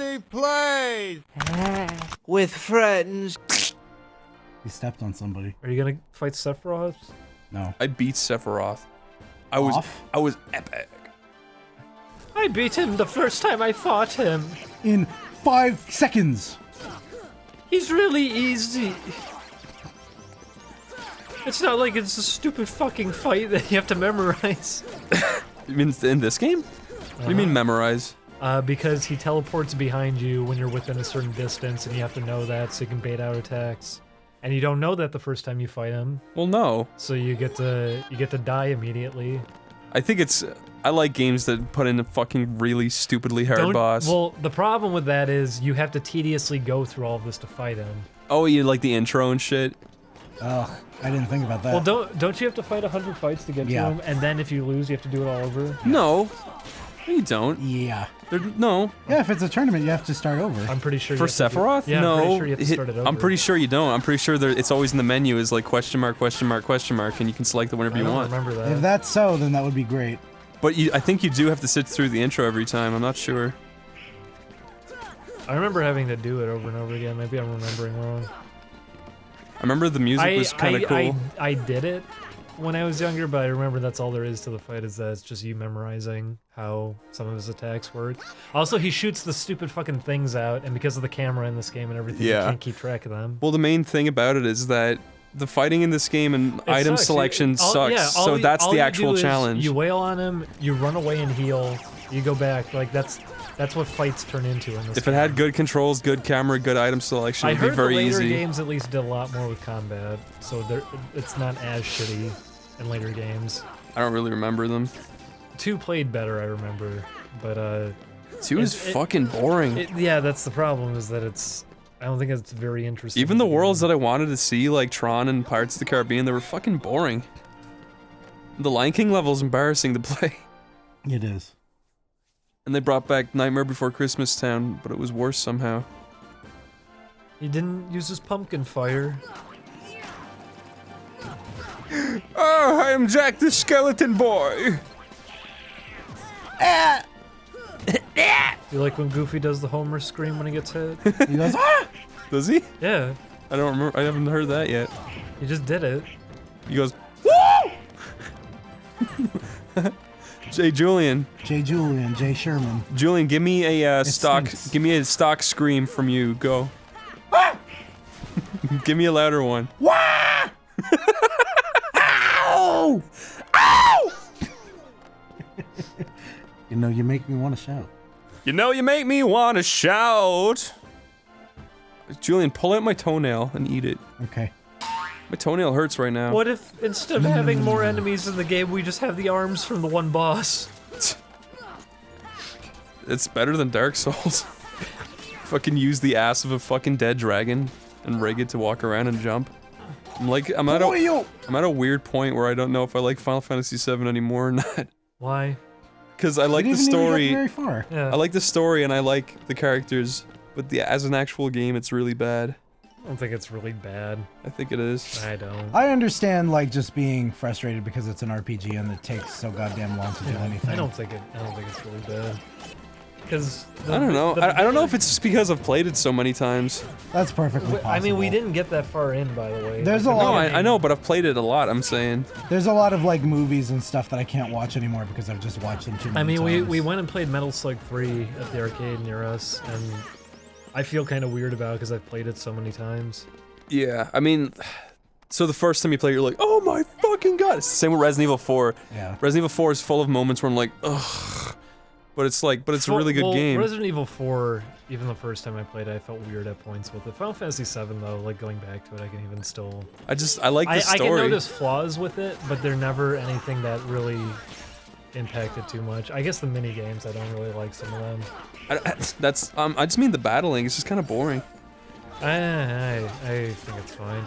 Oneyplays! With friends. You stepped on somebody. Are you gonna fight Sephiroth? No. I beat Sephiroth. I was epic. I beat him the first time I fought him. In 5 seconds. He's really easy. It's not like it's a stupid fucking fight that you have to memorize. You mean in this game? What do you mean memorize? Because he teleports behind you when you're within a certain distance, and you have to know that so you can bait out attacks. And you don't know that the first time you fight him. Well, no. So you get to die immediately. I think it's. I like games that put in a fucking really stupidly hard boss. Well, the problem with that is you have to tediously go through all of this to fight him. Oh, you like the intro and shit? Ugh, I didn't think about that. Well, don't you have to fight 100 fights to get to him, and then if you lose, you have to do it all over? No. No, you don't. Yeah. No. Yeah, if it's a tournament, you have to start over. I'm pretty sure For Sephiroth? Yeah, no. I'm pretty sure you have to start it over. I'm pretty sure you don't. I'm pretty sure it's always in the menu is like question mark, question mark, question mark, and you can select it whenever you want. I don't remember that. If that's so, then that would be great. But I think you do have to sit through the intro every time. I'm not sure. I remember having to do it over and over again. Maybe I'm remembering wrong. I remember the music was kind of cool. I did it when I was younger, but I remember that's all there is to the fight, is that it's just you memorizing how some of his attacks work. Also, he shoots the stupid fucking things out, and because of the camera in this game and everything, you can't keep track of them. Well, the main thing about it is that the fighting in this game and item selection sucks, Yeah, so that's the actual challenge. You wail on him, you run away and heal, you go back. Like, that's what fights turn into in this If game. it had good controls, good camera, good item selection, it'd be very easy. I heard the later games at least did a lot more with combat, so it's not as shitty in later games. I don't really remember them. 2 played better, I remember, but 2 is fucking boring. Yeah, that's the problem, is that I don't think it's very interesting. Even the worlds that I wanted to see, like Tron and Pirates of the Caribbean, they were fucking boring. The Lion King level is embarrassing to play. It is. And they brought back Nightmare Before Christmas Town, but it was worse somehow. He didn't use his pumpkin fire. Oh, I am Jack the Skeleton Boy! You like when Goofy does the Homer scream when he gets hit? He goes, ah! Does he? Yeah. I don't remember, I haven't heard that yet. He just did it. He goes, woo! Jay Julian, Jay Sherman. Julian, give me a stinks. give me a stock scream from you, go. Give me a louder one. Wah! Ow! Ow! You know, you make me want to shout. You know you make me want to shout. Julian, pull out my toenail and eat it. Okay. My toenail hurts right now. What if, instead of having more enemies in the game, we just have the arms from the one boss? It's better than Dark Souls. Fucking use the ass of a fucking dead dragon and rig it to walk around and jump. I'm at a weird point where I don't know if I like Final Fantasy VII anymore or not. Why? Because I like the story. Very far. Yeah. I like the story and I like the characters, but as an actual game, it's really bad. I don't think it's really bad. I think it is. I don't. I understand, like, just being frustrated because it's an RPG and it takes so goddamn long to do anything. I don't think it's really bad. Because I don't know. I don't know if it's just because I've played it so many times. That's perfectly possible. I mean, we didn't get that far in, by the way. There's a lot. No, I know, but I've played it a lot. I'm saying. There's a lot of like movies and stuff that I can't watch anymore because I've just watched them too many times. we went and played Metal Slug 3 at the arcade near us, and I feel kind of weird about it because I've played it so many times. Yeah, I mean, so the first time you play, you're like, oh my fucking god! It's the same with Resident Evil 4. Yeah. Resident Evil 4 is full of moments where I'm like, ugh. But it's a really good game. Resident Evil 4, even the first time I played it, I felt weird at points with it. Final Fantasy 7 though, like going back to it, I can even still... I like the story. I can notice flaws with it, but they're never anything that really impacted too much. I guess the mini games, I don't really like some of them. I just mean the battling, it's just kind of boring. I think it's fine.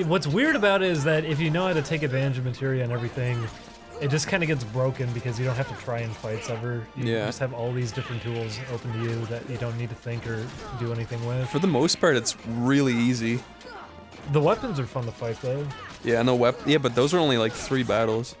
What's weird about it is that if you know how to take advantage of materia and everything, it just kind of gets broken because you don't have to try in fights ever. You just have all these different tools open to you that you don't need to think or do anything with. For the most part, it's really easy. The weapons are fun to fight though. Yeah, but those are only like 3 battles.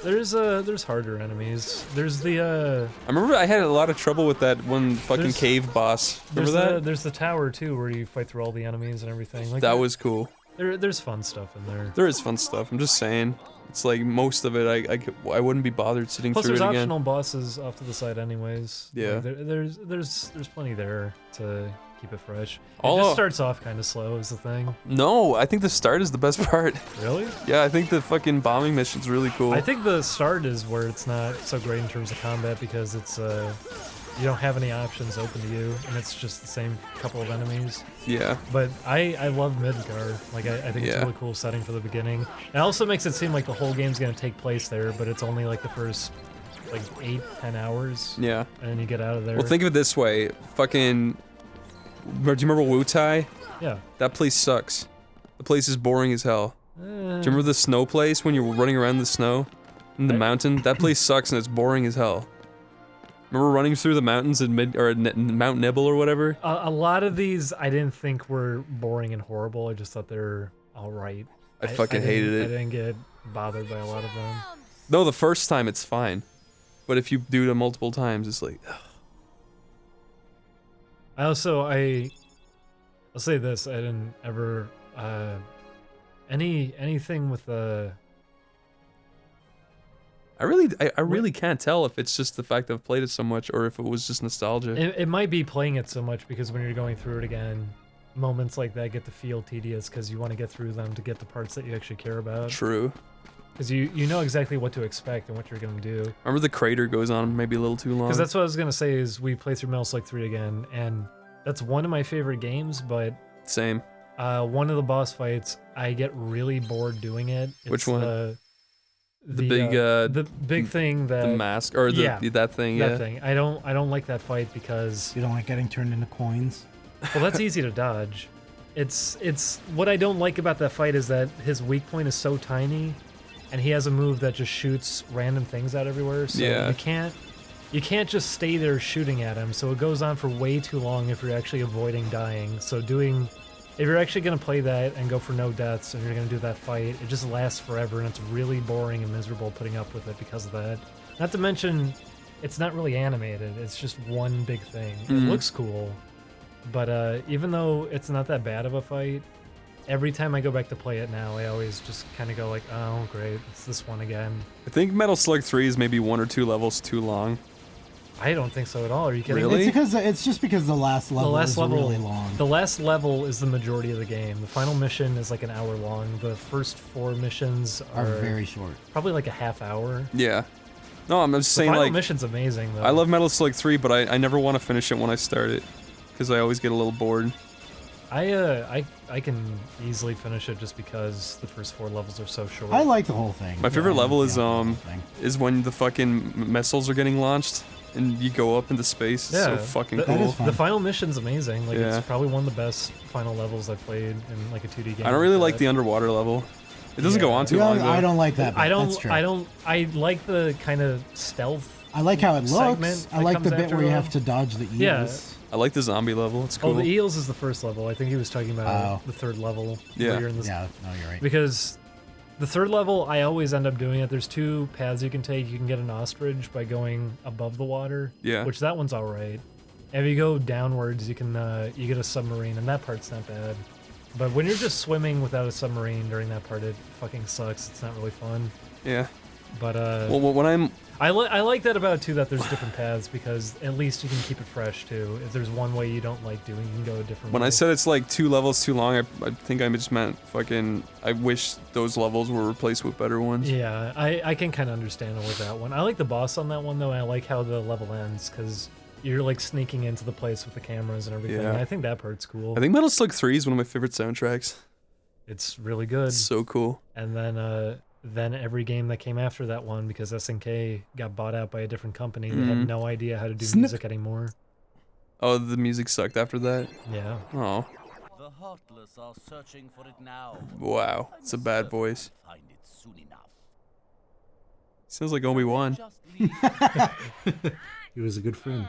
There's harder enemies. There's the I remember I had a lot of trouble with that one fucking cave boss. Remember that? There's the tower too, where you fight through all the enemies and everything. Like That was cool. There's fun stuff in there. There is fun stuff. I'm just saying. It's like most of it, I wouldn't be bothered sitting Plus, through it there's again. optional bosses off to the side, anyways. Yeah. Like, there's plenty there to keep it fresh. It Oh. just starts off kind of slow, is the thing. No, I think the start is the best part. Really? Yeah, I think the fucking bombing mission's really cool. I think the start is where it's not so great in terms of combat because it's you don't have any options open to you, and it's just the same couple of enemies. Yeah. But I love Midgar. Like I think it's a really cool setting for the beginning. It also makes it seem like the whole game's gonna take place there, but it's only like the first like 8-10 hours. Yeah. And then you get out of there. Well, think of it this way. Fucking. Do you remember Wutai? Yeah. That place sucks. The place is boring as hell. Do you remember the snow place when you were running around the snow? In the mountain? That place sucks and it's boring as hell. Remember running through the mountains in Mount Nibble or whatever? A lot of these I didn't think were boring and horrible. I just thought they were alright. I fucking hated it. I didn't get bothered by a lot of them. No, the first time it's fine. But if you do it multiple times, it's like, ugh. I'll say this, I didn't ever anything with the I really can't tell if it's just the fact that I've played it so much or if it was just nostalgia. it might be playing it so much because when you're going through it again, moments like that get to feel tedious because you want to get through them to get the parts that you actually care about. True. Because you know exactly what to expect and what you're going to do. Remember the crater goes on maybe a little too long. Because that's what I was going to say is we play through Metal Slug 3 again, and that's one of my favorite games, but... Same. One of the boss fights, I get really bored doing it. It's Which one? The big thing that... The mask, or that thing, yeah. That thing. I don't like that fight because... You don't like getting turned into coins? Well, that's easy to dodge. It's what I don't like about that fight is that his weak point is so tiny, and he has a move that just shoots random things out everywhere. So you can't just stay there shooting at him. So it goes on for way too long if you're actually avoiding dying. So if you're actually gonna play that and go for no deaths, and you're gonna do that fight, it just lasts forever, and it's really boring and miserable putting up with it because of that. Not to mention, it's not really animated. It's just one big thing. It looks cool. But even though it's not that bad of a fight, every time I go back to play it now, I always just kind of go like, oh, great, it's this one again. I think Metal Slug 3 is maybe 1 or 2 levels too long. I don't think so at all. Are you kidding Really? me? It's just because the last level is really long. The last level is the majority of the game. The final mission is like an hour long. The first 4 missions are very short. Probably like a half hour. Yeah. No, I'm just saying, the final like... mission's amazing, though. I love Metal Slug 3, but I never want to finish it when I start it. Because I always get a little bored. I can easily finish it just because the first 4 levels are so short. I like the whole thing. My favorite level is when the fucking missiles are getting launched and you go up into space. It's so fucking cool. The final mission's amazing. Like it's probably one of the best final levels I've played in like a 2D game. I don't really like the underwater level. It doesn't go on too long though. I don't like that. I like the kind of stealth. I like how it looks. I like the bit where you have to dodge the eels. Yeah. I like the zombie level. It's cool. Oh, the eels is the first level. I think he was talking about the 3rd level. Yeah. Where you're in this, no, you're right. Because the 3rd level, I always end up doing it. There's 2 paths you can take. You can get an ostrich by going above the water. Yeah. Which that one's all right. And if you go downwards, you can you get a submarine, and that part's not bad. But when you're just swimming without a submarine during that part, it fucking sucks. It's not really fun. Yeah. But well, when I like that about it too, that there's different paths, because at least you can keep it fresh too. If there's one way you don't like doing, you can go a different way. When I said it's like 2 levels too long, I think I just meant fucking, I wish those levels were replaced with better ones. Yeah, I can kind of understand it with that one. I like the boss on that one though, and I like how the level ends, because you're like sneaking into the place with the cameras and everything. Yeah. I think that part's cool. I think Metal Slug 3 is one of my favorite soundtracks. It's really good. It's so cool. And then every game that came after that one, because SNK got bought out by a different company, they had no idea how to do music anymore. Oh, the music sucked after that? Yeah. Oh. The heartless are searching for it now. Wow, it's a bad voice. Find it soon enough. Sounds like Obi-Wan. He was a good friend.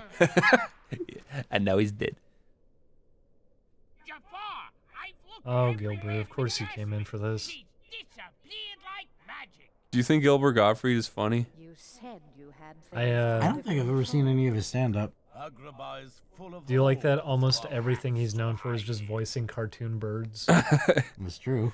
And now he's dead. Oh, Gilbert, of course you came in for this. Do you think Gilbert Gottfried is funny? You said you had I don't think I've ever seen any of his stand-up. Agrabah is full of Do you like that almost everything he's known for is just voicing cartoon birds? That's true.